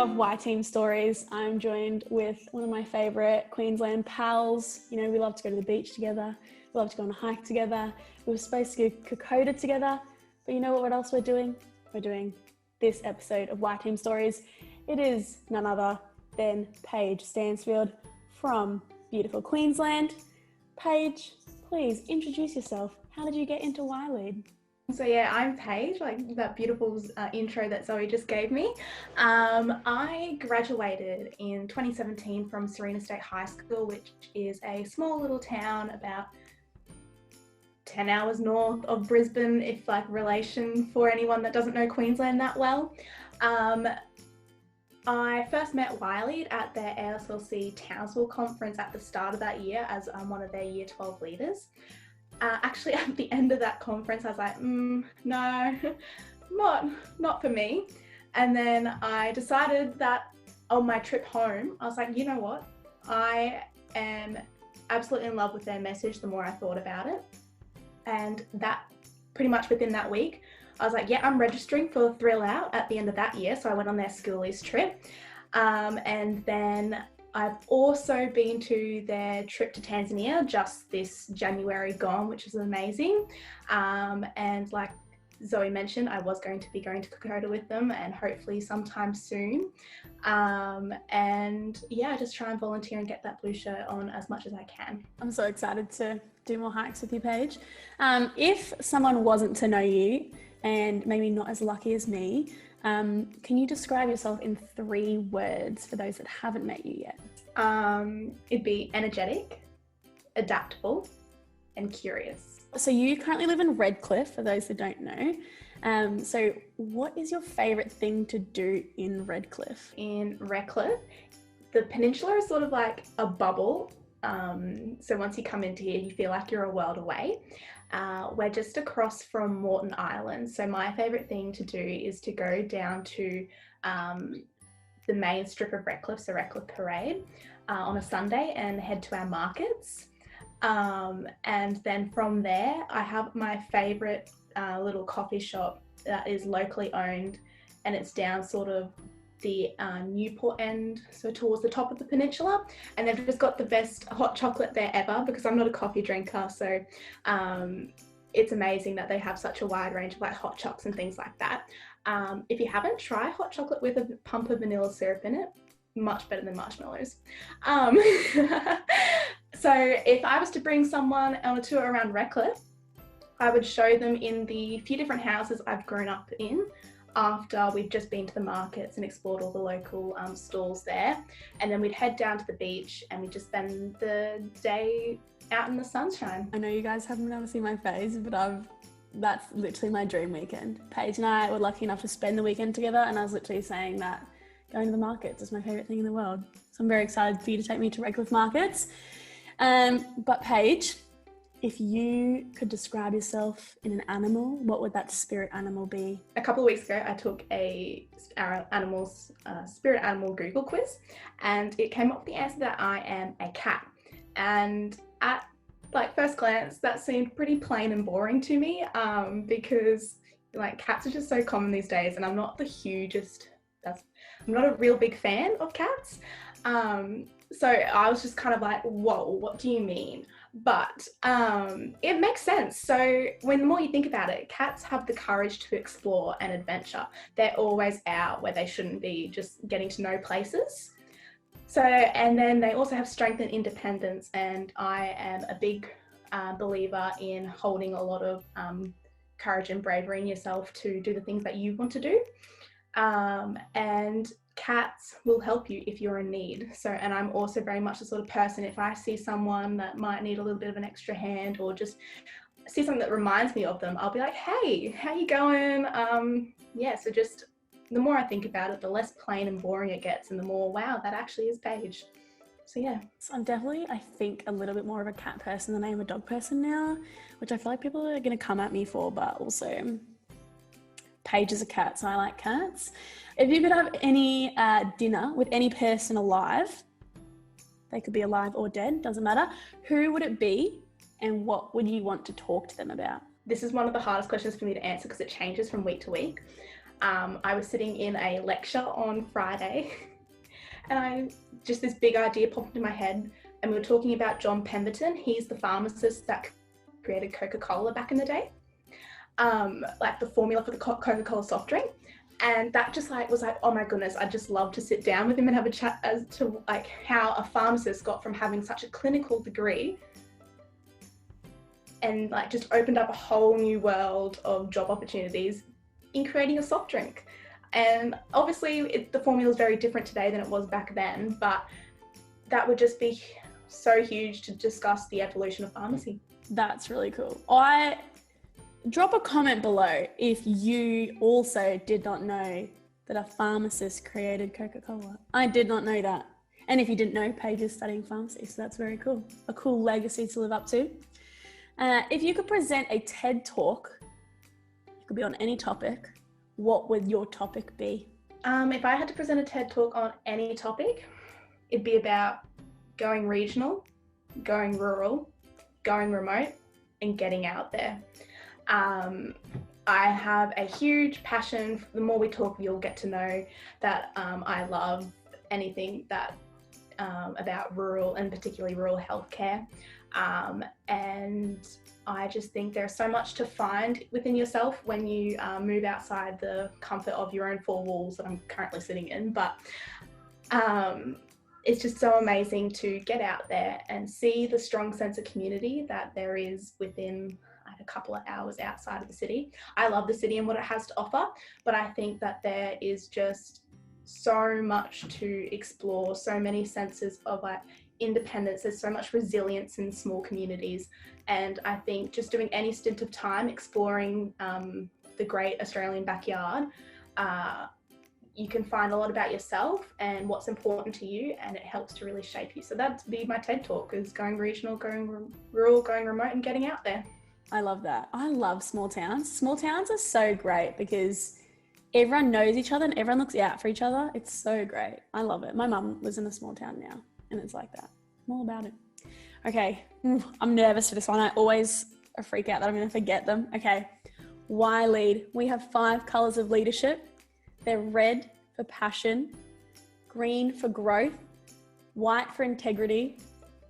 of yTeam Stories, I'm joined with one of my favourite Queensland pals. You know, we love to go to the beach together. We love to go on a hike together. We were supposed to go Kokoda together. But you know what else we're doing? We're doing this episode of yTeam Stories. It is none other than Paige Stansfield from beautiful Queensland. Paige, please introduce yourself. How did you get into yLead? So yeah, I'm Paige, like that beautiful intro that Zoe just gave me. I graduated in 2017 from Serena State High School, which is a small little town about 10 hours north of Brisbane, if like relation for anyone that doesn't know Queensland that well. I first met yLead at their ASLC Townsville conference at the start of that year as one of their Year 12 leaders. Actually, at the end of that conference, I was like, no, not for me. And then I decided that on my trip home, I was like, you know what? I am absolutely in love with their message the more I thought about it. And that pretty much within that week, I was like, yeah, I'm registering for Thrill Out at the end of that year. So I went on their schoolies trip. And then I've also been to their trip to Tanzania just this January gone, which is amazing. And like Zoe mentioned, I was going to be going to Kokoda with them and hopefully sometime soon. And yeah, just try and volunteer and get that blue shirt on as much as I can. I'm so excited to do more hikes with you, Paige. If someone wasn't to know you and maybe not as lucky as me, can you describe yourself in 3 words for those that haven't met you yet? It'd be energetic, adaptable, and curious. So you currently live in Redcliffe, for those that don't know. So what is your favourite thing to do in Redcliffe? In Redcliffe, the peninsula is sort of like a bubble. So once you come into here, you feel like you're a world away. We're just across from Moreton Island. So my favourite thing to do is to go down to the main strip of Redcliffe, so Redcliffe Parade, on a Sunday and head to our markets. And then from there, I have my favourite little coffee shop that is locally owned, and it's down sort of the Newport end, so towards the top of the peninsula, and they've just got the best hot chocolate there ever, because I'm not a coffee drinker, so it's amazing that they have such a wide range of like hot chocs and things like that. If you haven't, try hot chocolate with a pump of vanilla syrup in it. Much better than marshmallows. So if I was to bring someone on a tour around Redcliffe, I would show them in the few different houses I've grown up in after we've just been to the markets and explored all the local stalls there. And then we'd head down to the beach and we'd just spend the day out in the sunshine. I know you guys haven't been able to see my face, but that's literally my dream weekend. Paige and I were lucky enough to spend the weekend together, and I was literally saying that going to the markets is my favourite thing in the world. So I'm very excited for you to take me to Redcliffe markets. But Paige, if you could describe yourself in an animal, what would that spirit animal be? A couple of weeks ago, I took a spirit animal Google quiz, and it came up with the answer that I am a cat. And at like first glance, that seemed pretty plain and boring to me, because like cats are just so common these days, and I'm not the hugest. I'm not a real big fan of cats. So I was just kind of like, whoa, what do you mean? But it makes sense. So the more you think about it, cats have the courage to explore and adventure. They're always out where they shouldn't be, just getting to know places. So, and then they also have strength and independence. And I am a big believer in holding a lot of courage and bravery in yourself to do the things that you want to do. And cats will help you if you're in need. So, and I'm also very much the sort of person, if I see someone that might need a little bit of an extra hand, or just see something that reminds me of them, I'll be like, hey, how you going? Yeah, so just the more I think about it, the less plain and boring it gets, and the more, wow, that actually is Paige. So yeah. So I'm definitely, I think, a little bit more of a cat person than I am a dog person now, which I feel like people are going to come at me for, but also Paige is a cat, so I like cats. If you could have any dinner with any person alive, they could be alive or dead, doesn't matter, who would it be and what would you want to talk to them about? This is one of the hardest questions for me to answer because it changes from week to week. I was sitting in a lecture on Friday and this big idea popped into my head, and we were talking about John Pemberton. He's the pharmacist that created Coca-Cola back in the day, like the formula for the Coca-Cola soft drink. And that just was like, oh my goodness, I'd just love to sit down with him and have a chat as to like how a pharmacist got from having such a clinical degree and like just opened up a whole new world of job opportunities in creating a soft drink. And obviously the formula is very different today than it was back then, but that would just be so huge to discuss the evolution of pharmacy. That's really cool. Drop a comment below if you also did not know that a pharmacist created Coca-Cola. I did not know that. And if you didn't know, Paige is studying pharmacy, so that's very cool. A cool legacy to live up to. If you could present a TED Talk, it could be on any topic, what would your topic be? If I had to present a TED Talk on any topic, it'd be about going regional, going rural, going remote, and getting out there. I have a huge passion. The more we talk, you'll get to know that I love anything that about rural and particularly rural healthcare. And I just think there's so much to find within yourself when you move outside the comfort of your own four walls that I'm currently sitting in. But it's just so amazing to get out there and see the strong sense of community that there is within a couple of hours outside of the city. I love the city and what it has to offer, but I think that there is just so much to explore, so many senses of like independence. There's so much resilience in small communities, and I think just doing any stint of time exploring the great Australian backyard, you can find a lot about yourself and what's important to you, and it helps to really shape you. So that'd be my TED Talk, is going regional, going rural, going remote, and getting out there. I love that. I love small towns. Small towns are so great because everyone knows each other and everyone looks out for each other. It's so great. I love it. My mum lives in a small town now and it's like that. I'm all about it. Okay. I'm nervous for this one. I always freak out that I'm going to forget them. Okay. yLead. We have 5 colors of leadership. They're red for passion, green for growth, white for integrity,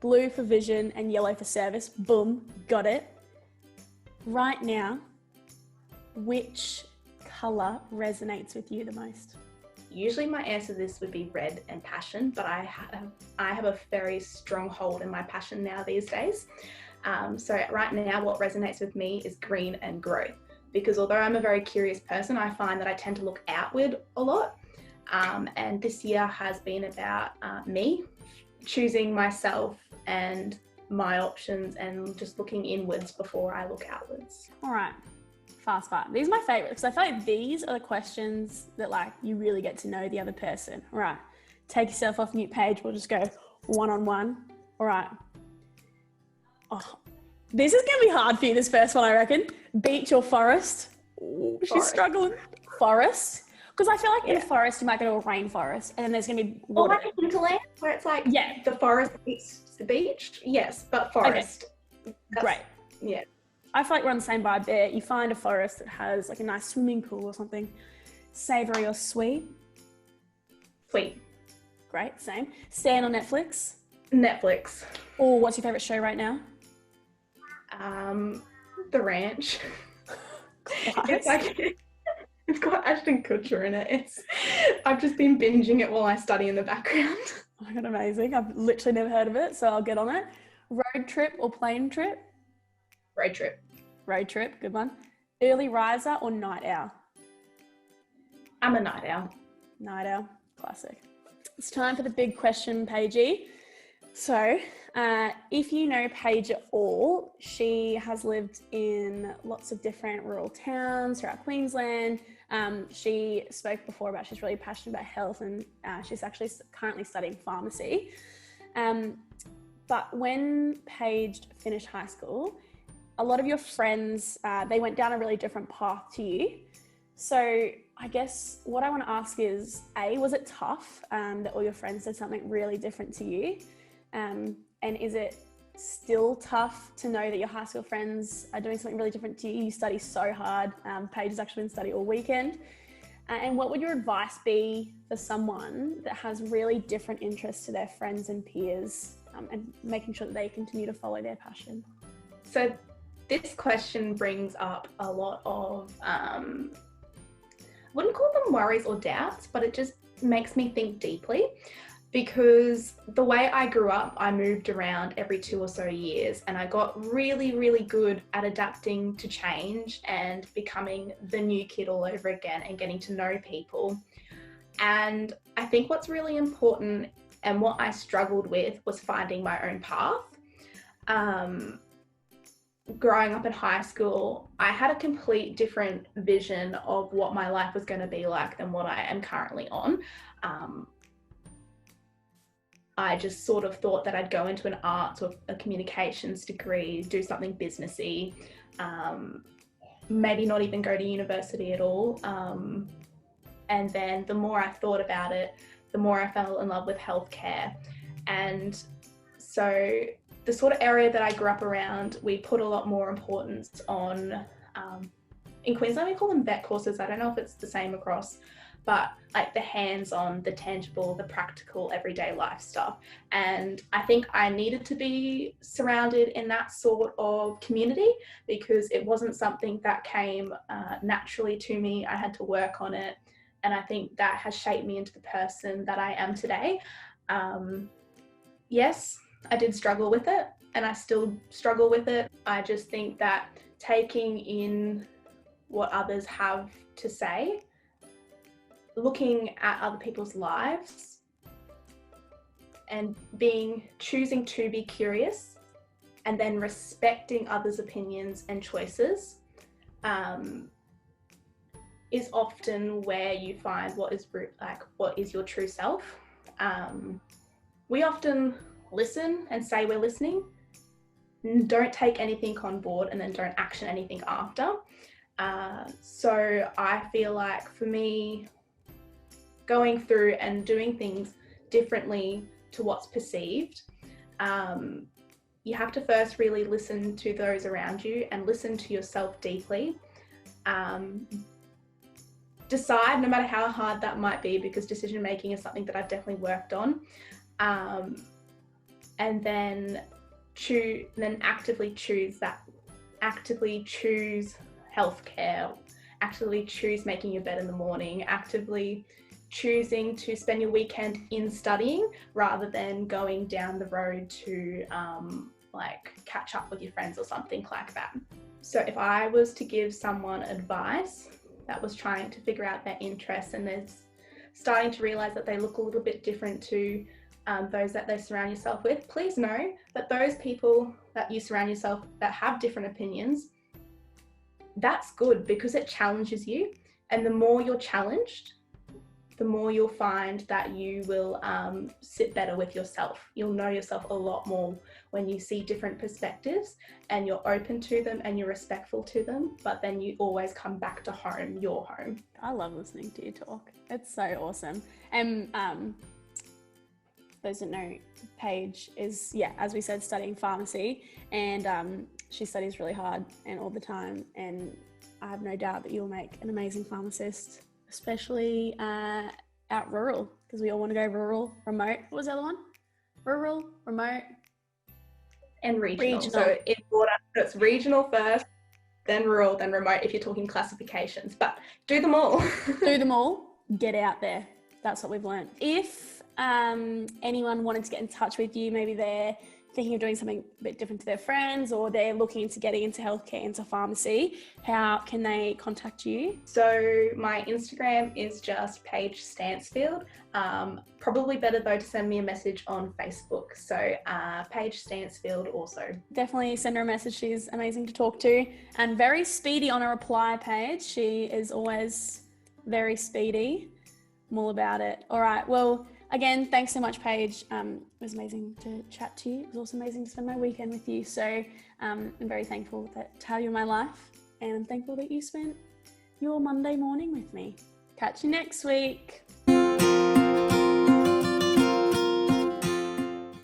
blue for vision, and yellow for service. Boom. Got it. Right now, which color resonates with you the most? Usually my answer to this would be red and passion, but I have a very strong hold in my passion now these days. So right now what resonates with me is green and growth, because although I'm a very curious person, I find that I tend to look outward a lot. And this year has been about me choosing myself and my options and just looking inwards before I look outwards. All right, fast fire. These are my favorite because I feel like these are the questions that like you really get to know the other person. All right, take yourself off mute, Paige. We'll just go one-on-one. All right. Oh, this is gonna be hard for you, this first one, I reckon. Beach or forest? Ooh, she's struggling. Forest? Because I feel like in a forest you might go to a rainforest and then there's gonna be water. Or like a hinterland where it's like the forest meets the beach. Yes, but forest. Okay. Great. Yeah. I feel like we're on the same vibe there. You find a forest that has like a nice swimming pool or something. Savory or sweet? Sweet. Great, same. Stan or Netflix? Netflix. Or what's your favourite show right now? The Ranch. It's like it's got Ashton Kutcher in it. I've just been binging it while I study in the background. Oh my god, amazing. I've literally never heard of it, so I'll get on it. Road trip or plane trip? Road trip. Road trip, good one. Early riser or night owl? I'm a night owl. Night owl, classic. It's time for the big question, Paigey. So, if you know Paige at all, she has lived in lots of different rural towns throughout Queensland. She spoke before about she's really passionate about health, and she's actually currently studying pharmacy. But when Paige finished high school, a lot of your friends, they went down a really different path to you. So I guess what I want to ask is, A, was it tough that all your friends did something really different to you? And is it still tough to know that your high school friends are doing something really different to you? You study so hard. Paige has actually been studying all weekend. And what would your advice be for someone that has really different interests to their friends and peers, and making sure that they continue to follow their passion? So this question brings up a lot of, I wouldn't call them worries or doubts, but it just makes me think deeply, because the way I grew up, I moved around every 2 or so years, and I got really, really good at adapting to change and becoming the new kid all over again and getting to know people. And I think what's really important and what I struggled with was finding my own path. Growing up in high school, I had a complete different vision of what my life was going to be like than what I am currently on. I just sort of thought that I'd go into an arts or a communications degree, do something businessy, maybe not even go to university at all. And then the more I thought about it, the more I fell in love with healthcare. And so the sort of area that I grew up around, we put a lot more importance on, in Queensland we call them vet courses. I don't know if it's the same across, but like the hands-on, the tangible, the practical, everyday life stuff. And I think I needed to be surrounded in that sort of community, because it wasn't something that came naturally to me. I had to work on it. And I think that has shaped me into the person that I am today. Yes, I did struggle with it, and I still struggle with it. I just think that taking in what others have to say, looking at other people's lives, and choosing to be curious, and then respecting others' opinions and choices, is often where you find what is your true self. We often listen and say we're listening, don't take anything on board, and then don't action anything after. So I feel like for me, going through and doing things differently to what's perceived, you have to first really listen to those around you and listen to yourself deeply. Decide, no matter how hard that might be, because decision making is something that I've definitely worked on. And then actively choose healthcare, actively choose making your bed in the morning, actively choosing to spend your weekend in studying rather than going down the road to catch up with your friends or something like that. So if I was to give someone advice that was trying to figure out their interests, and they're starting to realize that they look a little bit different to those that they surround yourself with, please know that those people that you surround yourself that have different opinions, that's good, because it challenges you. And the more you're challenged, the more you'll find that you will sit better with yourself. You'll know yourself a lot more when you see different perspectives and you're open to them and you're respectful to them, but then you always come back to home, your home. I love listening to you talk. It's so awesome. And those that know, Paige is, as we said, studying pharmacy, and she studies really hard and all the time, and I have no doubt that you'll make an amazing pharmacist, especially out rural, because we all want to go rural, remote. What was the other one? Rural, remote, and regional. So in order, it's regional first, then rural, then remote, if you're talking classifications, but do them all. Do them all, get out there. That's what we've learned. If anyone wanted to get in touch with you, maybe they're thinking of doing something a bit different to their friends, or they're looking into getting into healthcare, into pharmacy, how can they contact you? So my Instagram is just Paige Stansfield. Probably better though to send me a message on Facebook. So Paige Stansfield also. Definitely send her a message. She's amazing to talk to and very speedy on a reply, Paige. She is always very speedy. I'm all about it. All right. Well, again, thanks so much, Paige. It was amazing to chat to you. It was also amazing to spend my weekend with you. So I'm very thankful to have you in my life, and I'm thankful that you spent your Monday morning with me. Catch you next week.